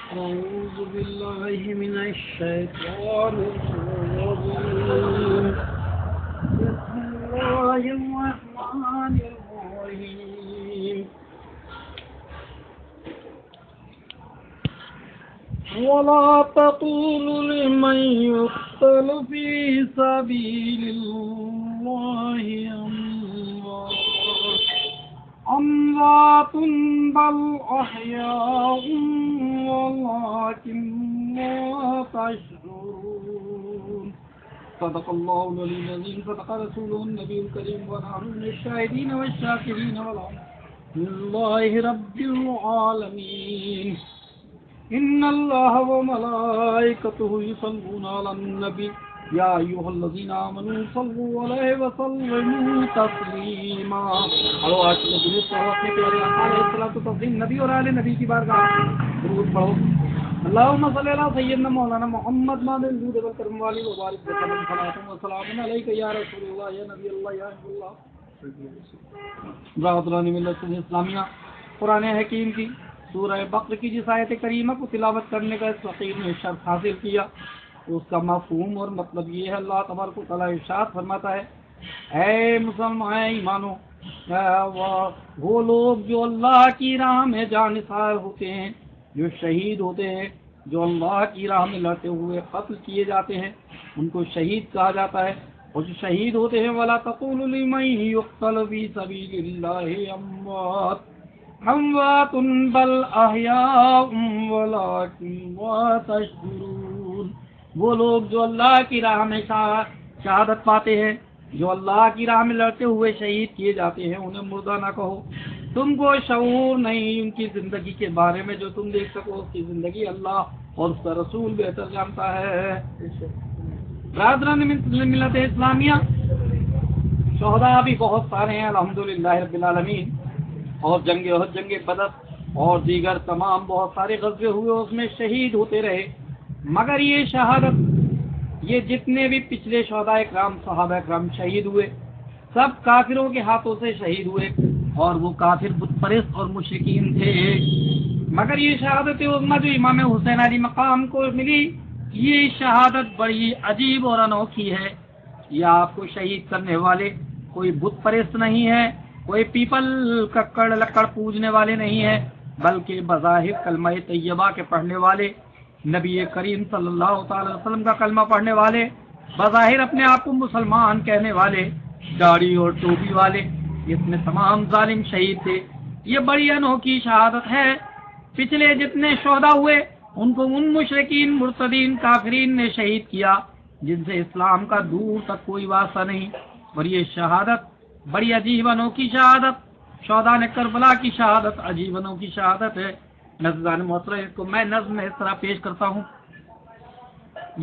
أعوذ بالله من الشيطان الرجيم بسم الله الرحمن الرحيم ولا تقولوا لمن يقتل في سبيل الله أموات بل أحياء ولكن لا تشعرون صدق الله العلي العظيم صدق رسوله النبي الكريم ونحن من الشاهدين والشاكرين والحمد لله رب العالمين إن الله وملائكته يصلون على النبي يا أيها الذين آمنوا صلوا عليه وسلموا تسليما اور آج کے درود پڑھو اپنے پیارے آقا علیہ الصلوۃ والتسلیم نبی اور آل نبی کی بارگاہ درود پڑھو اللهم صل على سيدنا مولانا محمد ماذ الجود والكرم والي وبارك وسلم صلاة وسلام عليك يا رسول الله يا نبي الله يا حبيب الله برادران ملت اسلامیہ قرآن حکیم کی سورہ بقرہ کی جس آیت کریمہ کو تلاوت کرنے کا اس فقیر نے شرف حاصل کیا، اس کا مفہوم اور مطلب یہ ہے۔ اللہ تبارک و تعالیٰ ارشاد فرماتا ہے، اے مسلمان ایمانو، وہ لوگ جو اللہ کی راہ میں جان نثار ہوتے ہیں، جو شہید ہوتے ہیں، جو اللہ کی راہ میں لڑتے ہوئے قتل کیے جاتے ہیں، ان کو شہید کہا جاتا ہے۔ اور جو شہید ہوتے ہیں وَلَا تَقُولُوا لِمَن يُقْتَلُ فِي سَبِيلِ اللَّهِ أَمْوَاتٌ بَلْ أَحْيَاءٌ وَلَكِنْ لَا تَشْعُرُونَ۔ وہ لوگ جو اللہ کی راہ میں شہادت پاتے ہیں، جو اللہ کی راہ میں لڑتے ہوئے شہید کیے جاتے ہیں، انہیں مردہ نہ کہو۔ تم کو شعور نہیں ان کی زندگی کے بارے میں، جو تم دیکھ سکو اس کی زندگی اللہ اور اس کا رسول بہتر جانتا ہے۔ برادران ملت اسلامیہ، شہداء بھی بہت سارے ہیں الحمدللہ رب العالمین، اور جنگ احد، جنگ بدر اور دیگر تمام بہت سارے غزوے ہوئے، اس میں شہید ہوتے رہے۔ مگر یہ شہادت، یہ جتنے بھی پچھلے شہداء کرام صحابہ کرام شہید ہوئے، سب کافروں کے ہاتھوں سے شہید ہوئے، اور وہ کافر بت پرست اور مشرکین تھے۔ مگر یہ شہادت عظمیٰ جو امام حسین علیہ مقام کو ملی، یہ شہادت بڑی عجیب اور انوکھی ہے۔ یہ آپ کو شہید کرنے والے کوئی بت پرست نہیں ہے، کوئی پیپل ککڑ لکڑ پوجنے والے نہیں ہیں، بلکہ بظاہر کلمہ طیبہ کے پڑھنے والے، نبی کریم صلی اللہ تعالی وسلم کا کلمہ پڑھنے والے، بظاہر اپنے آپ کو مسلمان کہنے والے، داڑھی اور ٹوپی والے، اس میں تمام ظالم شہید تھے۔ یہ بڑی انوکھی شہادت ہے۔ پچھلے جتنے شہداء ہوئے ان کو ان مشرکین مرتدین کافرین نے شہید کیا جن سے اسلام کا دور تک کوئی واسطہ نہیں۔ اور یہ شہادت بڑی عجیب انوکھی شہادت، شہداء نے کربلا کی شہادت عجیب انوکھی شہادت ہے۔ نذران محترم کو میں نظم میں اس طرح پیش کرتا ہوں۔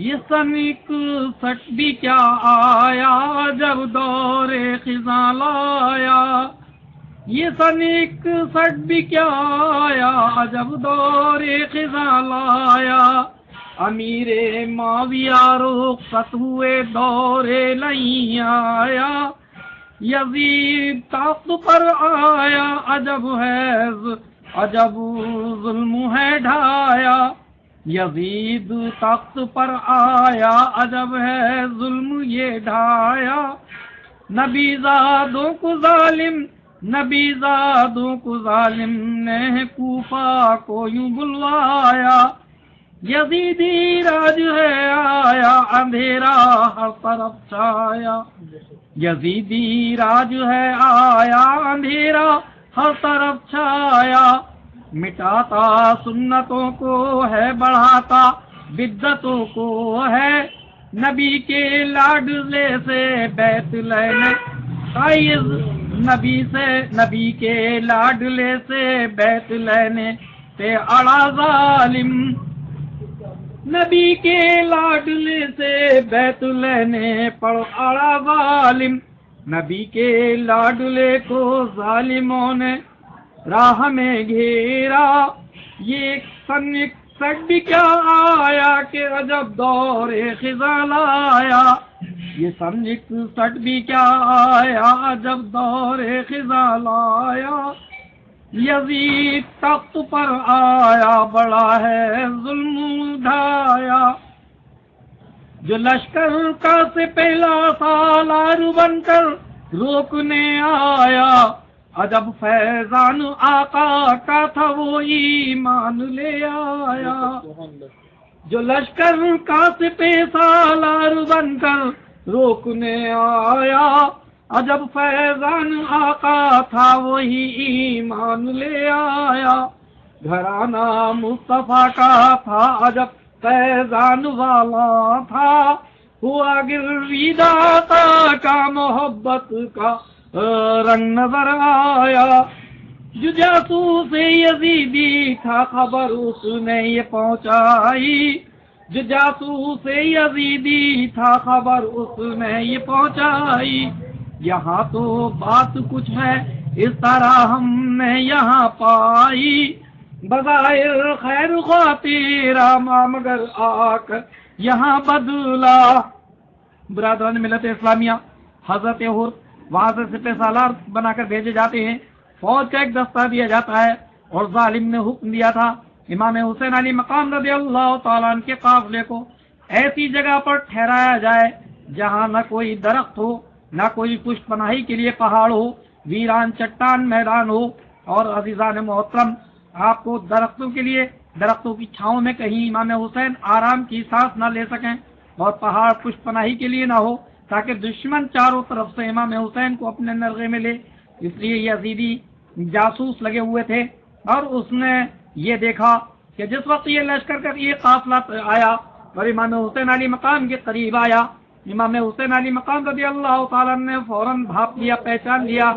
یہ سن 61 بھی کیا آیا جب دور خزاں لایا، یہ سن 61 بھی کیا آیا جب دور خزاں لایا، امیر معاویہ رخصت ہوئے دور نہیں آیا، یزید تخت پر آیا عجب ہے عجب ظلم ہے ڈھایا، یزید تخت پر آیا عجب ہے ظلم یہ ڈھایا، نبی زادوں کو ظالم نے کوفہ کو یوں بلوایا، یزیدی راج ہے آیا اندھیرا ہر طرف چھایا، یزیدی راج ہے آیا اندھیرا ہر طرف چھایا، مٹاتا سنتوں کو ہے بڑھاتا بدعتوں کو ہے، نبی کے لاڈلے سے بیت لینے قائز، نبی کے لاڈلے سے بیت لینے پہ اڑا ظالم، نبی کے لاڈلے سے بیت لینے پر اڑا ظالم، نبی کے لاڈلے کو ظالموں نے راہ میں گھیرا، یہ سن 61 بھی کیا آیا کہ عجب دور خزاں لایا، یہ سن 61 بھی کیا آیا عجب دور خزاں لایا، یزید تخت پر آیا بڑا ہے ظلم اٹھایا، جو لشکر کا سے پہلا سالار بن کر روکنے آیا، عجب فیضان آقا کا تھا وہ ایمان لے آیا، جو لشکر کا سپہ سالار بن کر روکنے آیا، عجب فیضان آقا تھا وہی ایمان لے آیا، گھرانہ مصطفیٰ کا تھا عجب فیضان والا تھا، ہوا گرویدہ کا محبت کا رنگ نظر آیا، جو جاسوس یزیدی تھا خبر اس نے یہ پہنچائی، جو جاسوس یزیدی تھا خبر اس نے یہ پہنچائی، یہاں تو بات کچھ ہے اس طرح ہم نے یہاں پائی، بظاہر خیر خواہ تیرا مگر آ کر یہاں بدلا۔ برادران ملت اسلامیہ، حضرت حر وہاں سے سپہ سالار بنا کر بھیجے جاتے ہیں، فوج کا ایک دستہ دیا جاتا ہے، اور ظالم نے حکم دیا تھا امام حسین علی مقام رضی اللہ تعالیٰ عنہ کے قافلے کو ایسی جگہ پر ٹھہرایا جائے جہاں نہ کوئی درخت ہو، نہ کوئی پشت پناہی کے لیے پہاڑ ہو، ویران چٹان میدان ہو، اور عزیزان محترم آپ کو درختوں کے لیے درختوں کی چھاؤں میں کہیں امام حسین آرام کی سانس نہ لے سکیں، اور پہاڑ پشت پناہی کے لیے نہ ہو تاکہ دشمن چاروں طرف سے امام حسین کو اپنے نرغے میں لے۔ اس لیے یزیدی جاسوس لگے ہوئے تھے، اور اس نے یہ دیکھا کہ جس وقت یہ لشکر کا یہ قافلہ آیا اور امام حسین علی مقام کے قریب آیا، امام حسین علی مقام رضی اللہ تعالیٰ نے فوراً بھاپ لیا، پہچان لیا،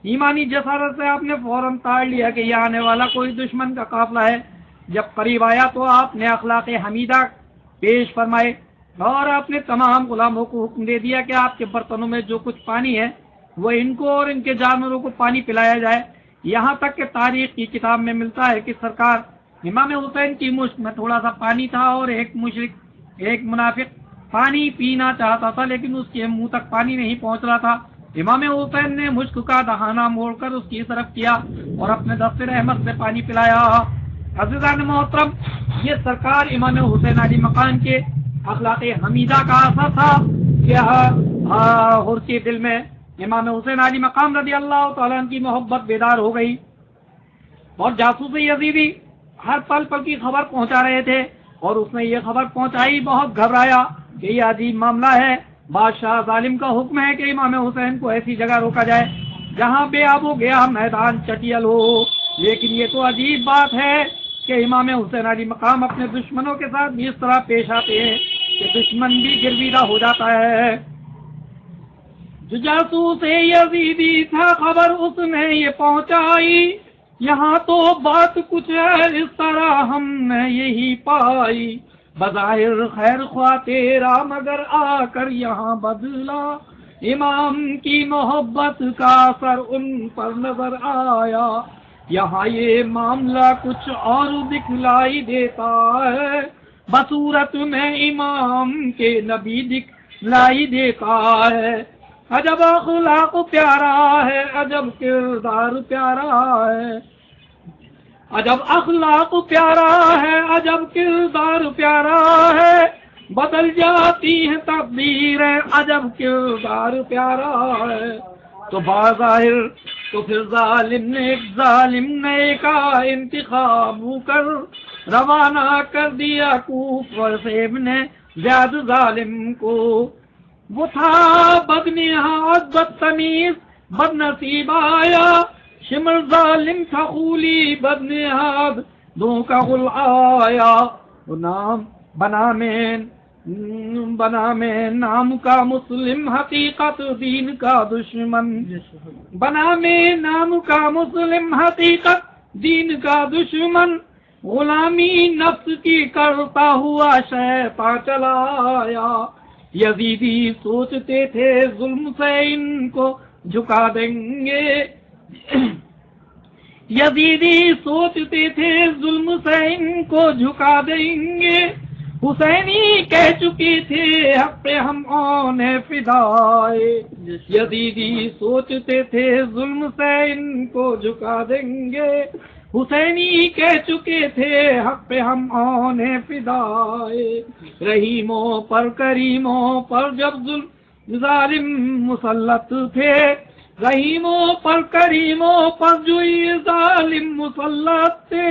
ایمانی جسارت سے آپ نے فوراً تاڑ لیا کہ یہ آنے والا کوئی دشمن کا قافلہ ہے۔ جب قریب آیا تو آپ نے اخلاق حمیدہ پیش فرمائے، اور آپ نے تمام غلاموں کو حکم دے دیا کہ آپ کے برتنوں میں جو کچھ پانی ہے وہ ان کو اور ان کے جانوروں کو پانی پلایا جائے، یہاں تک کہ تاریخ کی کتاب میں ملتا ہے کہ سرکار امام حسین کی مشک میں تھوڑا سا پانی تھا، اور ایک مشرک، ایک منافق پانی پینا چاہتا تھا لیکن اس کے منہ تک پانی نہیں پہنچ رہا تھا۔ امام حسین نے مشک کا دہانہ موڑ کر اس کی طرف کیا اور اپنے دست رحمت سے پانی پلایا۔ عزیزان محترم، یہ سرکار امام حسین علی مقام کے اخلاق حمیدہ کا اثر تھا کہ حر کے دل میں امام حسین علی مقام رضی اللہ تعالیٰ عنہ کی محبت بیدار ہو گئی، اور جاسوس یزیدی ہر پل پل کی خبر پہنچا رہے تھے، اور اس نے یہ خبر پہنچائی، بہت گھبرایا کہ یہ عجیب معاملہ ہے، بادشاہ ظالم کا حکم ہے کہ امام حسین کو ایسی جگہ روکا جائے جہاں بے آب و گیا میدان چٹیل ہو، لیکن یہ تو عجیب بات ہے کہ امام حسین علی مقام اپنے دشمنوں کے ساتھ بھی اس طرح پیش آتے ہیں کہ دشمن بھی گرویدہ ہو جاتا ہے۔ جو جاسوس یزیدی تھا خبر اس نے یہ پہنچائی، یہاں تو بات کچھ ہے اس طرح ہم نے یہی پائی، بظاہر خیر خواہ تیرا مگر آ کر یہاں بدلا، امام کی محبت کا اثر ان پر نظر آیا، یہاں یہ معاملہ کچھ اور دکھلائی دیتا ہے، بصورت میں امام کے نبی دکھلائی دیتا ہے، عجب اخلاق پیارا ہے، عجب کردار پیارا ہے، عجب اخلاق پیارا ہے، عجب کردار پیارا ہے، بدل جاتی ہے تقدیریں، عجب کردار پیارا ہے، تو بظاہر تو پھر ظالم نے کا انتخاب کر روانہ کر دیا کوفہ سے ابن زیاد ظالم کو، وہ تھا بدنہاد بدتمیز بد نصیب آیا، شمر ظالم تھا خولی بدنہاد دو کا غل آیا، وہ نام بنا میں نام کا مسلم حقیقت دین کا دشمن، بنا میں نام کا مسلم حقیقت دین کا دشمن، غلامی نفس کی کرتا ہوا شیطان چلا آیا، یزیدی سوچتے تھے ظلم سے ان کو جھکا دیں گے، یزیدی سوچتے تھے ظلم سے ان کو جھکا دیں گے، حسینی کہہ چکے تھے حق پہ ہم آن فدائے، یزیدی سوچتے تھے ظلم سے ان کو جھکا دیں گے، حسینی کہہ چکے تھے حق پہ ہم آن فدائے، رحیموں پر کریموں پر جب ظالم مسلط تھے، رحیموں پر کریموں پر جو یہ ظالم مسلط تھے،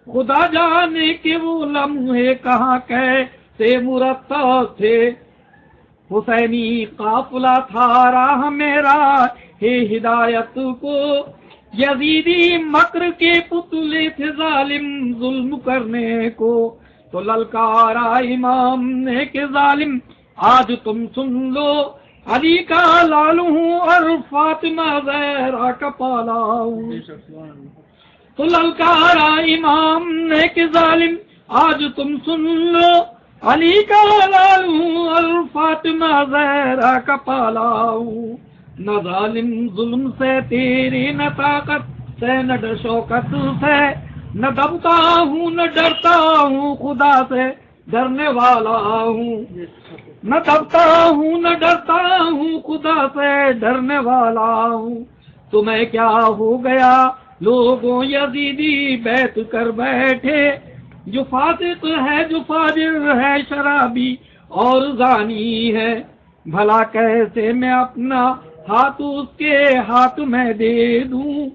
خدا جانے کہ وہ لمحے کہاں کیسے مرتب تھے، حسینی قافلہ تھا راہ میرا ہے ہدایت کو، یزیدی مکر کے پتلے تھے ظالم ظلم کرنے کو، تو للکارا امام نے کہ ظالم آج تم سن لو، علی کا لالو ہوں اور فاطمہ زہرا کا پالا ہوں، تو للکارا امام نے کہ ظالم آج تم سن لو، علی کا لالو ہوں اور فاطمہ زہرا کا پالا ہوں، نہ ظالم ظلم سے تیری نہ طاقت سے نہ شوکت سے، نہ دبتا ہوں نہ ڈرتا ہوں خدا سے ڈرنے والا ہوں، نہ دبتا ہوں نہ ڈرتا ہوں خدا سے ڈرنے والا ہوں، تمہیں کیا ہو گیا لوگوں یزیدی بیعت کر بیٹھے، جو فاسق ہے جو فاجر ہے شرابی اور زانی ہے، بھلا کیسے میں اپنا ہاتھ اس کے ہاتھ میں دے دوں،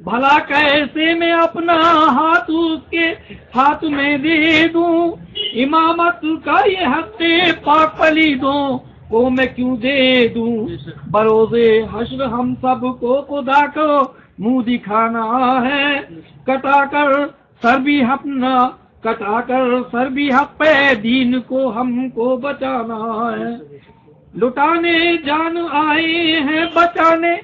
بھلا کیسے میں اپنا ہاتھ اس کے ہاتھ میں دے دوں، امامت کا یہ حق پاک پلیدوں کو میں کیوں دے دوں، بروز حشر ہم سب کو خدا کو منہ دکھانا ہے، کٹا کر سر بھی اپنا کٹا کر سر بھی حق پہ دین کو ہم کو بچانا ہے، لٹانے جان آئے ہیں بچانے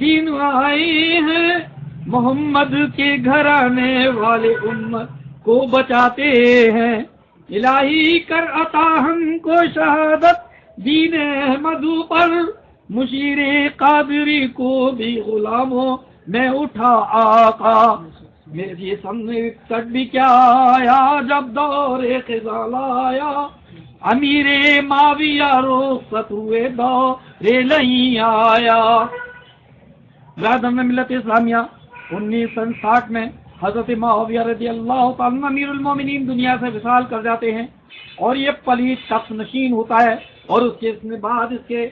دین آئے ہیں، محمد کے گھر آنے والے امت کو بچاتے ہیں، الہی کر عطا ہم کو شہادت دین احمد پر، مشیر قادری کو بھی غلاموں میں اٹھا آقا، میری سمجھ تک بھی کیا آیا جب دور خزال آیا، امیر معاویہ رخصت ہوئے دور نہیں آیا۔ برادران ملت اسلامیہ 1960 میں حضرت معاویہ رضی اللہ تعالیٰ امیر المومنین دنیا سے وصال کر جاتے ہیں، اور یہ پلید شخص نشین ہوتا ہے، اور اس کے بعد اس کے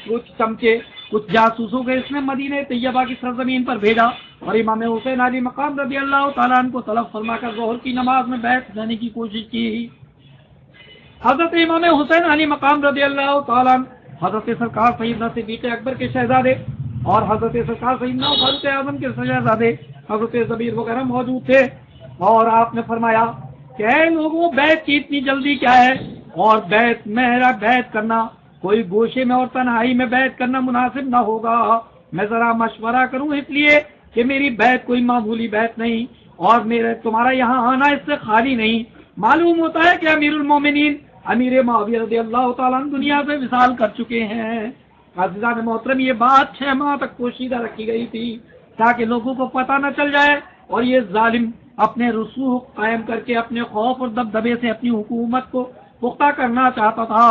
کچھ چمچے کچھ جاسوسوں کو اس نے مدینہ طیبہ کی سرزمین پر بھیجا، اور امام حسین علی مقام رضی اللہ تعالیٰ عنہ کو طلب فرما کر ظہر کی نماز میں بیٹھ جانے کی کوشش کی۔ حضرت امام حسین علی مقام رضی اللہ تعالیٰ عنہ حضرت سرکار سیدنا صدیق اکبر کے شہزادے اور حضرت سرکار سیدنا فاروق اعظم کے شہزادے حضرت زبیر وغیرہ موجود تھے، اور آپ نے فرمایا کہ اے لوگوں، بیعت کی اتنی جلدی کیا ہے، اور میرا بیعت کرنا کوئی گوشے میں اور تنہائی میں بیعت کرنا مناسب نہ ہوگا، میں ذرا مشورہ کروں، اس لیے کہ میری بیعت کوئی معمولی بیعت نہیں، اور تمہارا یہاں آنا اس سے خالی نہیں، معلوم ہوتا ہے کہ امیر المومنین امیر معاویہ رضی اللہ تعالیٰ عنہ دنیا سے وصال کر چکے ہیں۔ عزیزان محترم، یہ بات 6 ماہ تک پوشیدہ رکھی گئی تھی تاکہ لوگوں کو پتہ نہ چل جائے، اور یہ ظالم اپنے رسوخ قائم کر کے اپنے خوف اور دبدبے سے اپنی حکومت کو پختہ کرنا چاہتا تھا،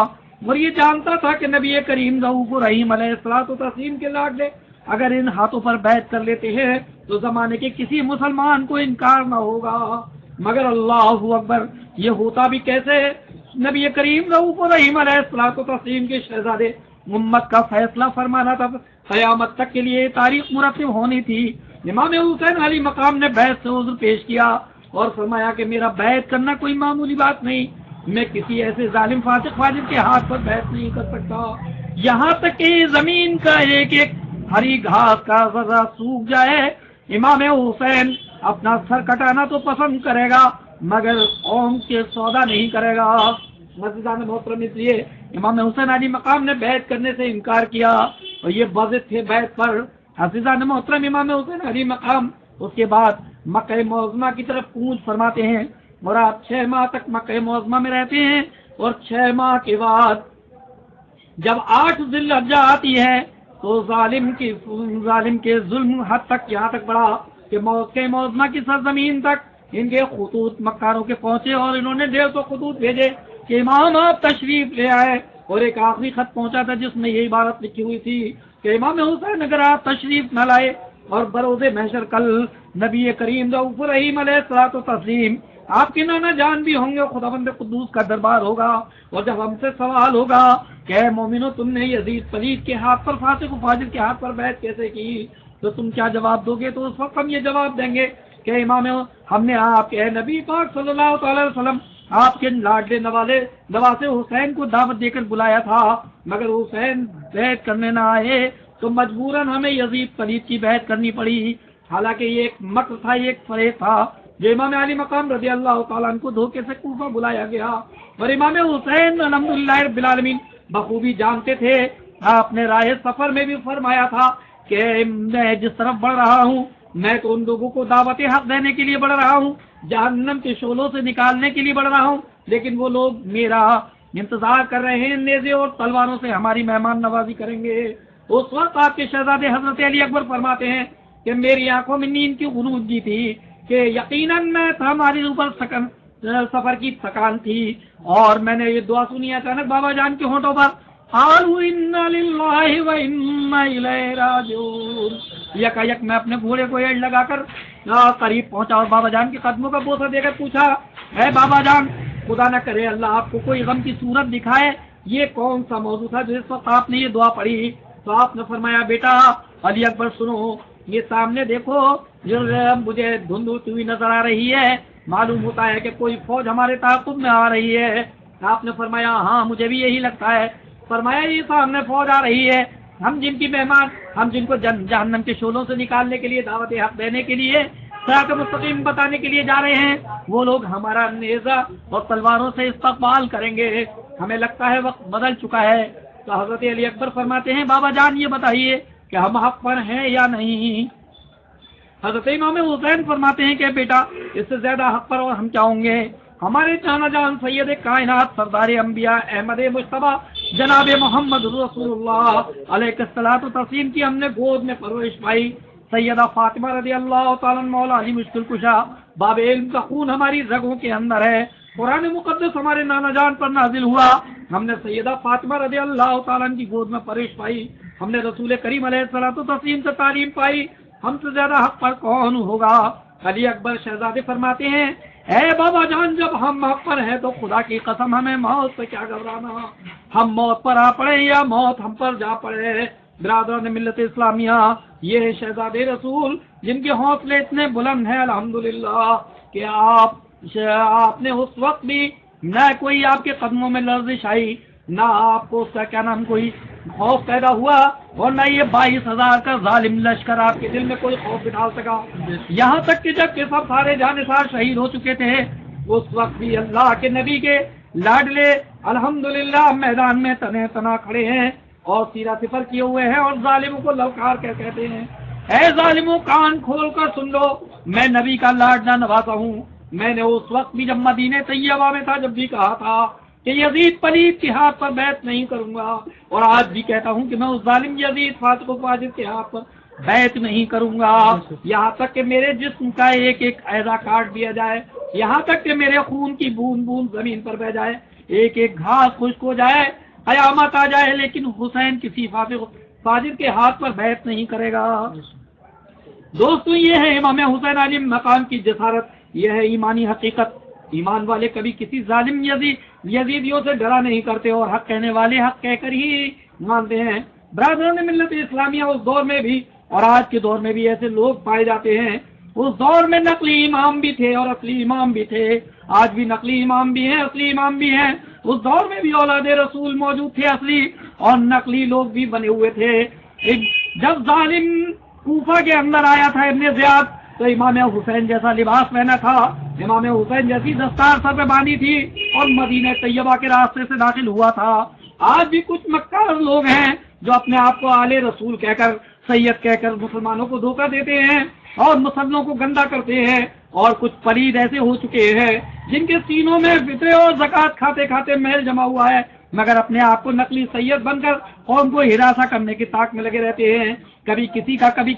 اور یہ جانتا تھا کہ نبی کریم رؤوف رحیم علیہ الصلوۃ والتسلیم کے لاڈلے اگر ان ہاتھوں پر بیعت کر لیتے ہیں تو زمانے کے کسی مسلمان کو انکار نہ ہوگا، مگر اللہ اکبر، یہ ہوتا بھی کیسے؟ نبی کریم رؤوف رحیم علیہ الصلوۃ والتسلیم کے شہزادے امت کا فیصلہ فرمانا تھا، قیامت تک کے لیے تاریخ مرتب ہونی تھی۔ امام حسین علی مقام نے بیعت سے عذر پیش کیا اور فرمایا کہ میرا بیعت کرنا کوئی معمولی بات نہیں، میں کسی ایسے ظالم فاسق فاجر کے ہاتھ پر بیعت نہیں کر سکتا، یہاں تک کہ زمین کا ایک ایک ہری گھاس کا ذرہ سوکھ جائے، امام حسین اپنا سر کٹانا تو پسند کرے گا مگر قوم کے سودا نہیں کرے گا۔ عزیزان محترم، اس لیے امام حسین علی مقام نے بیعت کرنے سے انکار کیا، اور یہ باضد تھے بیعت پر۔ عزیزان محترم، امام حسین علی مقام اس کے بعد مکہ معظمہ کی طرف کوچ فرماتے ہیں، اور آپ 6 ماہ تک مکہ معظمہ میں رہتے ہیں، اور 6 ماہ کے بعد جب 8 ذی الحجہ آتی ہے تو ظالم کے ظلم حد تک یہاں تک بڑھا کہ مکہ معظمہ کی سرزمین تک ان کے خطوط مکاروں کے پہنچے اور انہوں نے 150 خطوط بھیجے کہ امام آپ تشریف لے آئے، اور ایک آخری خط پہنچا تھا جس میں یہ عبارت لکھی ہوئی تھی کہ امام حسین اگر آپ تشریف نہ لائے اور بروز محشر کل نبی کریم رؤوف رحیم علیہ الصلوۃ والتسلیم آپ کے نانا جان بھی ہوں گے، خداوند قدوس کا دربار ہوگا، اور جب ہم سے سوال ہوگا کہ اے مومنو تم نے یزید پلید کے ہاتھ پر، فاسق و فاجر کے ہاتھ پر بیعت کیسے کی، تو تم کیا جواب دو گے؟ تو اس وقت ہم یہ جواب دیں گے کہ امام ہم نے آپ کے نبی پاک صلی اللہ تعالی وسلم آپ کے لاڈلے نواسے حسین کو دعوت دے کر بلایا تھا، مگر حسین بیعت کرنے نہ آئے تو مجبوراً ہمیں یزید پلید کی بیعت کرنی پڑی، حالانکہ یہ ایک مکر تھا، یہ ایک فریب تھا جو امام علی مقام رضی اللہ تعالیٰ عنہ کو دھوکے سے کوفہ بلایا گیا، اور امام حسین الحمدللہ رب العالمین بخوبی جانتے تھے۔ آپ نے راہ سفر میں بھی فرمایا تھا کہ میں جس طرف بڑھ رہا ہوں میں تو ان لوگوں کو دعوت حق دینے کے لیے بڑھ رہا ہوں، جہنم کے شعلوں سے نکالنے کے لیے بڑھ رہا ہوں، لیکن وہ لوگ میرا انتظار کر رہے ہیں، نیزے اور تلواروں سے ہماری مہمان نوازی کریں گے۔ اس وقت آپ کے شہزادے حضرت علی اکبر فرماتے ہیں کہ میری آنکھوں میں نیند کی غنودگی تھی کہ یقیناً میں ہمارے اوپر سفر کی تھکان تھی، اور میں نے یہ دعا سنی، اچانک بابا جان کے ہونٹوں پر قالوا انا للہ و انا الیہ راجعون، یک میں اپنے گھوڑے کو ایڑ لگا کر قریب پہنچا اور بابا جان کے قدموں کا بوسہ دے کر پوچھا، اے بابا جان خدا نہ کرے اللہ آپ کو کوئی غم کی صورت دکھائے، یہ کون سا موضوع تھا جس وقت آپ نے یہ دعا پڑھی؟ تو آپ نے فرمایا بیٹا علی اکبر سنو، یہ سامنے دیکھو جو مجھے دھند ہوتی ہوئی نظر آ رہی ہے، معلوم ہوتا ہے کہ کوئی فوج ہمارے تعاقب میں آ رہی ہے۔ آپ نے فرمایا ہاں مجھے بھی یہی لگتا ہے۔ فرمایا یہ سامنے فوج آ رہی ہے، ہم جن کی مہمان، ہم جن کو جہنم کے شعلوں سے نکالنے کے لیے، دعوت حق دینے کے لیے، صراط مستقیم بتانے کے لیے جا رہے ہیں، وہ لوگ ہمارا نیزہ اور تلواروں سے استقبال کریں گے، ہمیں لگتا ہے وقت بدل چکا ہے۔ تو حضرت علی اکبر فرماتے ہیں بابا جان یہ بتائیے کہ ہم حق پر ہیں یا نہیں؟ حضرت امام حسین فرماتے ہیں کہ بیٹا اس سے زیادہ حق پر اور ہم کیا ہوں گے؟ ہمارے جانا جان سید کائنات سردار انبیاء احمد مجتبی جناب محمد رسول اللہ علیہ الصلوۃ والتسلیم کی ہم نے گود میں پرورش پائی، سیدہ فاطمہ رضی اللہ تعالیٰ مولا علی مشکل کشا باب علم کا خون ہماری رگوں کے اندر ہے، قرآن مقدس ہمارے نانا جان پر نازل ہوا، ہم نے سیدہ فاطمہ رضی اللہ تعالیٰ کی گود میں پرورش پائی، ہم نے رسول کریم علیہ الصلوۃ والتسلیم سے تعلیم پائی، ہم سے زیادہ حق پر کون ہوگا؟ علی اکبر شہزادے فرماتے ہیں اے بابا جان جب ہم حق پر ہیں تو خدا کی قسم ہمیں موت سے کیا گھبرانا، ہم موت پر آ پڑے یا موت ہم پر جا پڑے۔ برادران ملت اسلامیہ یہ ہے شہزادے رسول جن کے حوصلے اتنے بلند ہیں الحمدللہ کہ آپ نے اس وقت بھی نہ کوئی آپ کے قدموں میں لرزش آئی، نہ آپ کو اس کا کیا نام کوئی خوف پیدا ہوا، اور نہ یہ 22,000 کا ظالم لشکر آپ کے دل میں کوئی خوف بٹھا سکا، یہاں تک کہ جب کہ سب سارے جانثار شہید ہو چکے تھے اس وقت بھی اللہ کے نبی کے لاڈلے الحمدللہ میدان میں تنے تنا کھڑے ہیں اور سیرہ صفر کیے ہوئے ہیں، اور ظالموں کو للکار کے کہتے ہیں اے ظالموں کان کھول کر سن لو، میں نبی کا لاڈلا نواسا ہوں، میں نے اس وقت بھی جب مدینہ طیبہ میں تھا جب بھی کہا تھا کہ یزید پلید کے ہاتھ پر بیعت نہیں کروں گا، اور آج بھی کہتا ہوں کہ میں اس ظالم یزید فاسق و فاجر کے ہاتھ پر بیعت نہیں کروں گا، یہاں تک کہ میرے جسم کا ایک ایک اعضا کاٹ دیا جائے، یہاں تک کہ میرے خون کی بوند بوند زمین پر بہ جائے، ایک ایک گھاس خشک ہو جائے، قیامت آ جائے، لیکن حسین کسی فاسق و فاجر کے ہاتھ پر بیعت نہیں کرے گا۔ دوستو یہ ہے امام حسین علیہ مقام کی جسارت، یہ ہے ایمانی حقیقت۔ ایمان والے کبھی کسی ظالم یزیدیوں سے ڈرا نہیں کرتے اور حق کہنے والے حق کہہ کر ہی مانتے ہیں۔ برادران ملت اسلامیہ اس دور میں بھی اور آج کے دور میں بھی ایسے لوگ پائے جاتے ہیں، اس دور میں نقلی امام بھی تھے اور اصلی امام بھی تھے، آج بھی نقلی امام بھی ہیں اصلی امام بھی ہیں، اس دور میں بھی اولاد رسول موجود تھے اصلی اور نقلی لوگ بھی بنے ہوئے تھے۔ جب ظالم کوفہ کے اندر آیا تھا ابن زیاد تو امام حسین جیسا لباس پہنا تھا، امام حسین جیسی دستار سر پہ باندھی تھی اور مدینہ طیبہ کے راستے سے داخل ہوا تھا۔ آج بھی کچھ مکار لوگ ہیں جو اپنے آپ کو آل رسول کہہ کر سید کہہ کر مسلمانوں کو دھوکہ دیتے ہیں اور مسلمانوں کو گندا کرتے ہیں، اور کچھ پلید ایسے ہو چکے ہیں جن کے سینوں میں فطرے اور زکوٰۃ کھاتے کھاتے میل جمع ہوا ہے، مگر اپنے آپ کو نقلی سید بن کر قوم کو ہراساں کرنے کی طاق میں لگے رہتے ہیں، کبھی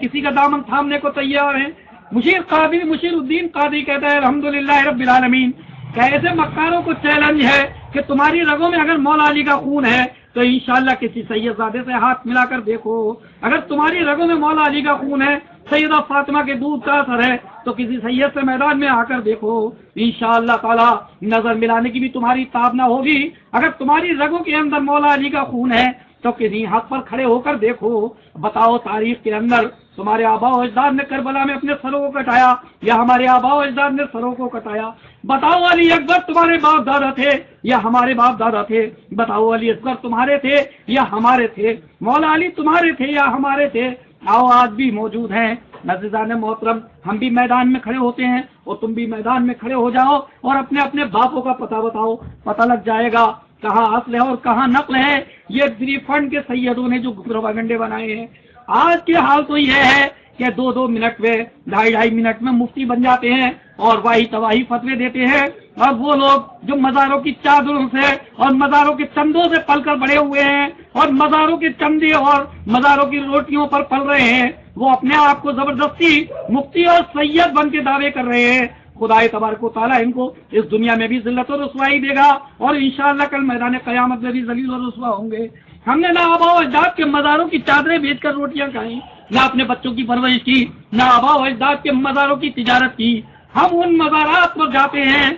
کسی کا دامن تھامنے کو تیار ہیں، مشیر الدین قادری کہتا ہے الحمدللہ رب العالمین کہ ایسے مکاروں کو چیلنج ہے کہ تمہاری رگوں میں اگر مولا علی کا خون ہے تو انشاءاللہ کسی سید زادے سے ہاتھ ملا کر دیکھو، اگر تمہاری رگوں میں مولا علی کا خون ہے، سیدہ فاطمہ کے دودھ کا اثر ہے، تو کسی سید سے میدان میں آ کر دیکھو، انشاءاللہ تعالی نظر ملانے کی بھی تمہاری تاب نہ ہوگی۔ اگر تمہاری رگوں کے اندر مولا علی کا خون ہے تو کسی حق پر کھڑے ہو کر دیکھو، بتاؤ تاریخ کے اندر تمہارے آباء و اجداد نے کربلا میں اپنے سروں کو کٹایا یا ہمارے آباء و اجداد نے سروں کو کٹایا؟ بتاؤ علی اکبر تمہارے باپ دادا تھے یا ہمارے باپ دادا تھے؟ بتاؤ علی اکبر تمہارے تھے یا ہمارے تھے؟ مولا علی تمہارے تھے یا ہمارے تھے؟ آؤ آج بھی موجود ہیں عزیزان محترم، ہم بھی میدان میں کھڑے ہوتے ہیں اور تم بھی میدان میں کھڑے ہو جاؤ اور اپنے اپنے باپوں کا پتہ بتاؤ، پتہ لگ جائے گا کہاں اصل ہے اور کہاں نقل ہے۔ یہ فری فنڈ کے سیدوں نے جو پروپیگنڈے بنائے ہیں، آج کے حال تو یہ ہے کہ 2-2 منٹ میں 2.5 منٹ میں مفتی بن جاتے ہیں اور واہی تواہی فتوے دیتے ہیں، اور وہ لوگ جو مزاروں کی چادروں سے اور مزاروں کے چندوں سے پل کر بڑے ہوئے ہیں اور مزاروں کے چندے اور مزاروں کی روٹیوں پر پل رہے ہیں، وہ اپنے آپ کو زبردستی مفتی اور سید بن کے دعوے کر رہے ہیں۔ خدا تبارک و تعالیٰ ان کو اس دنیا میں بھی ذلت و رسوائی دے گا اور انشاءاللہ کل میدان قیامت میں بھی ذلیل و رسوا ہوں گے۔ ہم نے نہ آباء و اجداد کے مزاروں کی چادریں بیچ کر روٹیاں کھائیں، نہ اپنے بچوں کی پرورش کی، نہ آباء و اجداد کے مزاروں کی تجارت کی۔ ہم ان مزارات پر جاتے ہیں،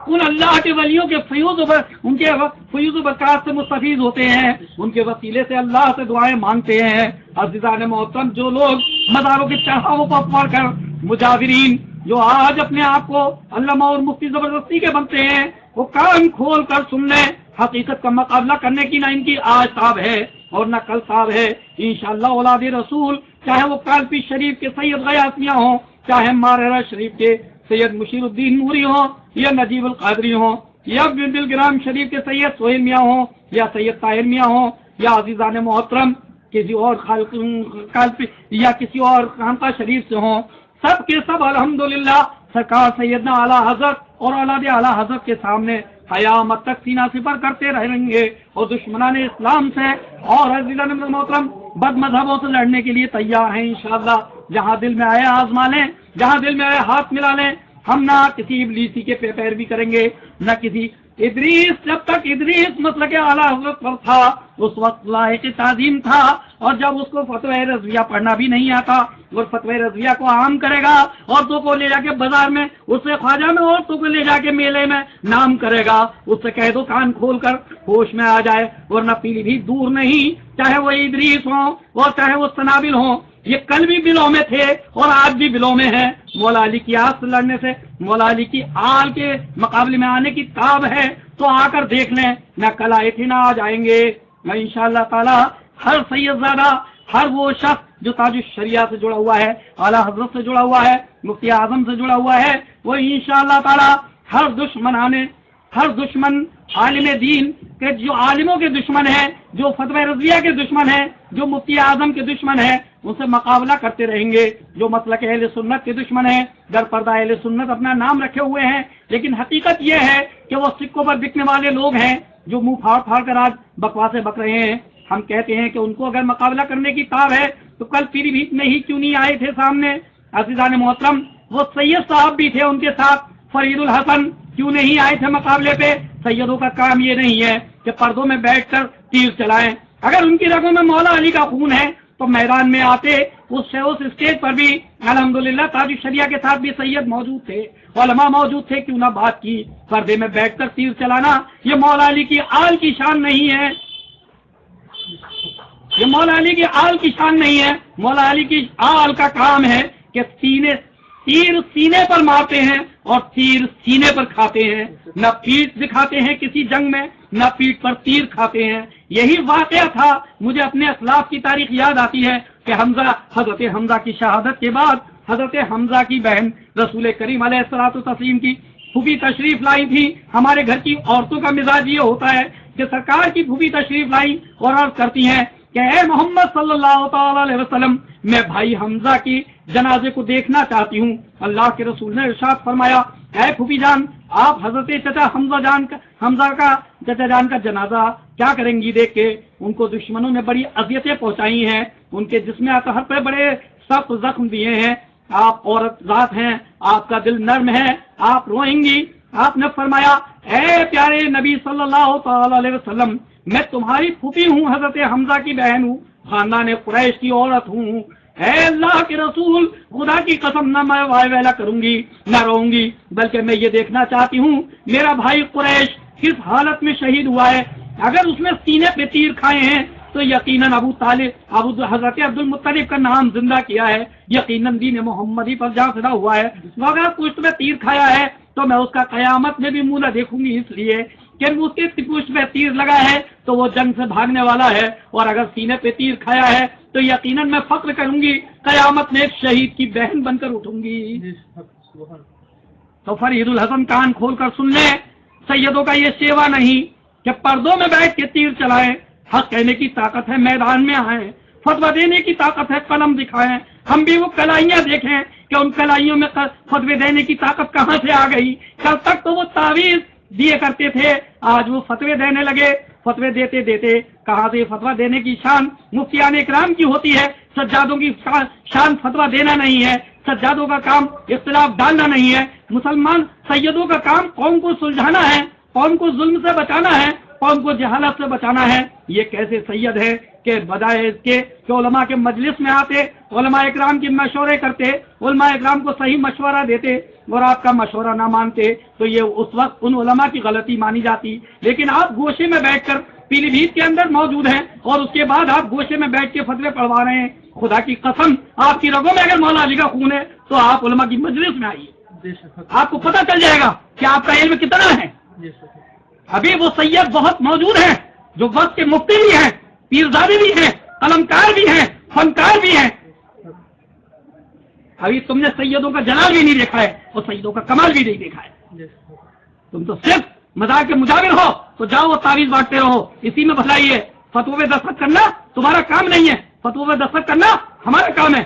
ان اللہ کے ولیوں کے ان کے فیوز و برکات سے مستفید ہوتے ہیں، ان کے وسیلے سے اللہ سے دعائیں مانگتے ہیں۔ عزیزان محترم، جو لوگ مزاروں کے چڑھاووں پر پڑھ کر مجاورین جو آج اپنے آپ کو علامہ اور مفتی زبردستی کے بنتے ہیں، وہ کان کھول کر سن لیں، حقیقت کا مقابلہ کرنے کی نہ ان کی آج تاب ہے اور نہ کل تاب ہے۔ انشاءاللہ اولاد رسول، چاہے وہ کالپی شریف کے سید غیاثیہ ہوں، چاہے ماررہ شریف کے سید مشیر الدین نوری ہوں یا نجیب القادری ہوں، یا دلگرام شریف کے سید سہیل میاں ہوں یا سید طاہر میاں ہوں، یا عزیزان محترم کسی اور کالپی یا کسی اور خانقاہ شریف سے ہوں، سب کے سب الحمدللہ سرکار سیدنا اعلیٰ حضرت اور اولاد اعلیٰ حضرت کے سامنے قیامت تک سینہ سپر کرتے رہیں گے اور دشمنان اسلام سے اور عزیزان محترم بد مذہبوں سے لڑنے کے لیے تیار ہیں انشاءاللہ۔ جہاں دل میں آئے آزما لیں، جہاں دل میں آئے ہاتھ ملا لیں۔ ہم نہ کسی ابلیسی کے پیروی کریں گے، نہ کسی ادریس، جب تک ادریس مسلک اعلیٰ حضرت پر تھا اس وقت لائق تعظیم تھا، اور جب اس کو فتوی رضویہ پڑھنا بھی نہیں آتا اور فتوی رضویہ کو عام کرے گا، عورتوں کو لے جا کے بازار میں، اس سے خواجہ میں عورتوں کو لے جا کے میلے میں نام کرے گا، اس سے کہہ دو کان کھول کر ہوش میں آ جائے، ورنہ پیلی بھی دور نہیں، چاہے وہ ادریس ہوں اور چاہے وہ سنابل ہوں، یہ کل بھی بلوں میں تھے اور آج بھی بلوں میں ہیں۔ مولا علی کی آس سے لڑنے سے، مولا علی کی آل کے مقابلے میں آنے کی تاب ہے تو آ کر دیکھ لیں، نہ کل آئے تھے نہ آج آئیں گے۔ میں انشاءاللہ تعالی ہر سید زادہ، ہر وہ شخص جو تاج الشریعہ سے جڑا ہوا ہے، اعلیٰ حضرت سے جڑا ہوا ہے، مفتی اعظم سے جڑا ہوا ہے، وہ انشاءاللہ تعالی ہر دشمن عالم دین کے، جو عالموں کے دشمن ہیں، جو فتوی رضویہ کے دشمن ہیں، جو مفتی اعظم کے دشمن ہیں، ان سے مقابلہ کرتے رہیں گے۔ جو مسلک اہل سنت کے دشمن ہیں، در پردہ اہل سنت اپنا نام رکھے ہوئے ہیں، لیکن حقیقت یہ ہے کہ وہ سکوں پر بکنے والے لوگ ہیں، جو منہ پھاڑ پھاڑ کر آج بکواسیں بک رہے ہیں۔ ہم کہتے ہیں کہ ان کو اگر مقابلہ کرنے کی تاب ہے تو کل پیری بھیت میں ہی کیوں نہیں آئے تھے سامنے؟ عزیزان محترم، وہ سید صاحب بھی تھے ان کے ساتھ، فرید الحسن کیوں نہیں آئے تھے مقابلے پہ؟ سیدوں کا کام یہ نہیں ہے کہ پردوں میں بیٹھ کر تیر چلائیں، اگر ان کی رگوں میں مولا علی کا خون ہے تو میدان میں آتے، اس اسٹیج پر بھی الحمدللہ تاج الشریعہ کے ساتھ بھی سید موجود تھے، علماء موجود تھے، کیوں نہ بات کی؟ پردے میں بیٹھ کر تیر چلانا یہ مولا علی کی آل کی شان نہیں ہے، یہ مولا علی کی آل کی شان نہیں ہے۔ مولا علی کی آل کا کام ہے کہ تیر سینے پر مارتے ہیں اور تیر سینے پر کھاتے ہیں، نہ پیٹھ دکھاتے ہیں کسی جنگ میں، نہ پیٹھ پر تیر کھاتے ہیں۔ یہی واقعہ تھا، مجھے اپنے اسلاف کی تاریخ یاد آتی ہے کہ حضرت حمزہ کی شہادت کے بعد حضرت حمزہ کی بہن رسول کریم علیہ الصلوۃ والتسلیم کی پھوپھی تشریف لائی تھی۔ ہمارے گھر کی عورتوں کا مزاج یہ ہوتا ہے کہ سرکار کی پھوپھی تشریف لائی اور عرض کرتی ہیں کہ اے محمد صلی اللہ تعالی علیہ وسلم، میں بھائی حمزہ کی جنازے کو دیکھنا چاہتی ہوں۔ اللہ کے رسول نے ارشاد فرمایا، اے پھوپھی جان، آپ حضرت چچا حمزہ کا چچا جان کا جنازہ کیا کریں گی دیکھ کے؟ ان کو دشمنوں نے بڑی اذیتیں پہنچائی ہیں، ان کے جسم اطہر پہ بڑے سخت زخم دیے ہیں، آپ عورت ذات ہیں، آپ کا دل نرم ہے، آپ روئیں گی۔ آپ نے فرمایا اے پیارے نبی صلی اللہ تعالی علیہ وسلم، میں تمہاری پھوپھی ہوں، حضرت حمزہ کی بہن ہوں، خاندان قریش کی عورت ہوں۔ اے اللہ کے رسول، خدا کی قسم نہ میں وائے ویلا کروں گی نہ روؤں گی، بلکہ میں یہ دیکھنا چاہتی ہوں میرا بھائی قریش کس حالت میں شہید ہوا ہے۔ اگر اس نے سینے پہ تیر کھائے ہیں تو یقیناً حضرت عبد المطلب کا نام زندہ کیا ہے، یقیناً دین محمدی پر جان فدا ہوا ہے۔ اگر پشت میں تیر کھایا ہے تو میں اس کا قیامت میں بھی منہ نہ دیکھوں گی، اس لیے کہ اس کے پشت میں تیر لگا ہے تو وہ جنگ سے بھاگنے والا ہے، اور اگر سینے پہ تیر کھایا ہے تو یقیناً میں فخر کروں گی، قیامت میں ایک شہید کی بہن بن کر اٹھوں گی۔ تو فرید الحسن کان کھول کر سن لیں، سیدوں کا یہ سیوا نہیں کہ پردوں میں بیٹھ کے تیر چلائیں، حق کہنے کی طاقت ہے میدان میں آئیں، فتویٰ دینے کی طاقت ہے قلم دکھائیں۔ ہم بھی وہ کلائیاں دیکھیں کہ ان کلائیوں میں فتوے دینے کی طاقت کہاں سے آ گئی۔ کل تک تو وہ تعویذ دیے کرتے تھے، آج وہ فتوے دینے لگے۔ فتوے دیتے دیتے کہاں سے فتویٰ دینے کی شان مفتیان اکرام کی ہوتی ہے، سجادوں کی شان فتویٰ دینا نہیں ہے، سجادوں کا کام اختلاف ڈالنا نہیں ہے۔ مسلمان سیدوں کا کام قوم کو سلجھانا ہے، قوم کو ظلم سے بچانا ہے، قوم کو جہالت سے بچانا ہے۔ یہ کیسے سید ہے کہ بجائے اس کے کہ علماء کے مجلس میں آتے، علماء اکرام کی مشورے کرتے، علماء اکرام کو صحیح مشورہ دیتے اور آپ کا مشورہ نہ مانتے تو یہ اس وقت ان علماء کی غلطی مانی جاتی۔ لیکن آپ گوشے میں بیٹھ کر پیلی بھیت کے اندر موجود ہیں اور اس کے بعد آپ گوشے میں بیٹھ کے فتوے پڑھوا رہے ہیں۔ خدا کی قسم آپ کی رگوں میں اگر مولا علی کا خون ہے تو آپ علماء کی مجلس میں آئیے، آپ کو پتہ چل جائے گا کہ آپ کا علم کتنا ہے۔ ابھی وہ سید بہت موجود ہیں جو وقت کے مفتی بھی ہیں، پیرزادے بھی ہیں، قلمکار بھی ہیں، فنکار بھی ہیں۔ ابھی تم نے سیدوں کا جلال بھی نہیں دیکھا ہے اور سیدوں کا کمال بھی نہیں دیکھا ہے۔ تم تو صرف مذاق کے مجاور ہو، تو جاؤ وہ تعویذ بانٹتے رہو، اسی میں بھلائی ہے۔ فتوے میں دستخط کرنا تمہارا کام نہیں ہے، فتوے میں دستخط کرنا ہمارا کام ہے۔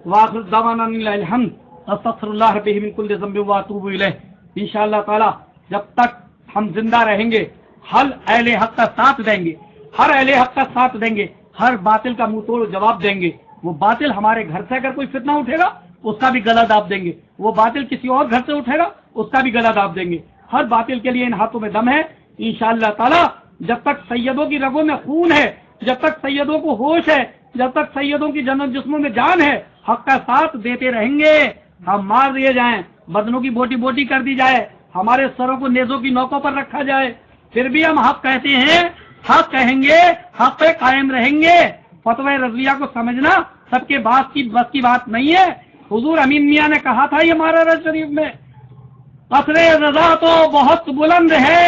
وآخر دعوانا للہ الحمد، استغفر اللہ ربی من کل ذنب واتوب الیہ۔ انشاءاللہ تعالی جب تک ہم زندہ رہیں گے ہر اہل حق کا ساتھ دیں گے، ہر اہل حق کا ساتھ دیں گے، ہر باطل کا منہ توڑ جواب دیں گے۔ وہ باطل ہمارے گھر سے اگر کوئی فتنہ اٹھے گا اس کا بھی گلا داب دیں گے، وہ باطل کسی اور گھر سے اٹھے گا اس کا بھی گلا داب دیں گے۔ ہر باطل کے لیے ان ہاتھوں میں دم ہے۔ انشاءاللہ تعالی جب تک سیدوں کی رگوں میں خون ہے، جب تک سیدوں کو ہوش ہے، جب تک سیدوں کی جنت جسموں میں جان ہے، حق کا ساتھ دیتے رہیں گے۔ ہم مار دیے جائیں، بدنوں کی بوٹی بوٹی کر دی جائے، ہمارے سروں کو نیزوں کی نوکوں پر رکھا جائے، پھر بھی ہم حق کہتے ہیں، حق کہیں گے، حق پہ قائم رہیں گے۔ فتوی رضویہ کو سمجھنا سب کے بس کی بات نہیں ہے۔ حضور امین میاں نے کہا تھا یہ مہاراج شریف میں، قصر رضا تو بہت بلند ہے،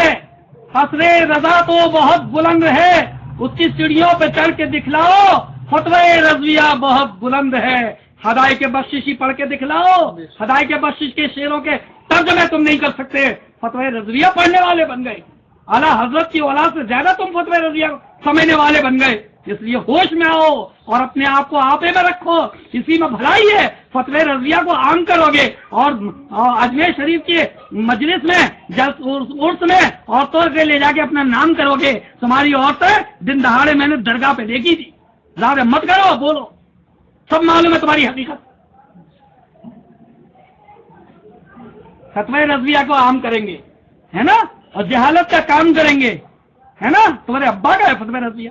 قصر رضا تو بہت بلند ہے، اس کی سیڑھیوں پہ چڑھ کے دکھلاؤ، فتوی رضویہ بہت بلند ہے۔ ہدایت کے بخششی پڑھ کے دکھلاؤ، ہدایت کے بخشش کے شعروں کے ترجمے تم نہیں کر سکتے، فتوی رضویہ پڑھنے والے بن گئے۔ اعلیٰ حضرت کی اولاد سے زیادہ تم فتوی رضویہ سمجھنے والے بن گئے۔ اس لیے ہوش میں آؤ اور اپنے آپ کو آپے میں رکھو، اسی میں بھلائی ہے۔ فتوی رضویہ کو عام کرو گے اور اجمیر شریف کے مجلس میں عرس میں عورتوں سے لے جا کے اپنا نام کرو گے، تمہاری عورتیں دن دہاڑے میں نے درگاہ پہ دیکھی تھی۔ زیادہ مت کرو، بولو، سب معلوم ہے تمہاری حقیقت۔ فتوی رضویہ کو عام کریں گے، ہے نا، اور جہالت کا کام کریں گے، ہے نا۔ تمہارے ابا کا ہے فتوی رضویہ۔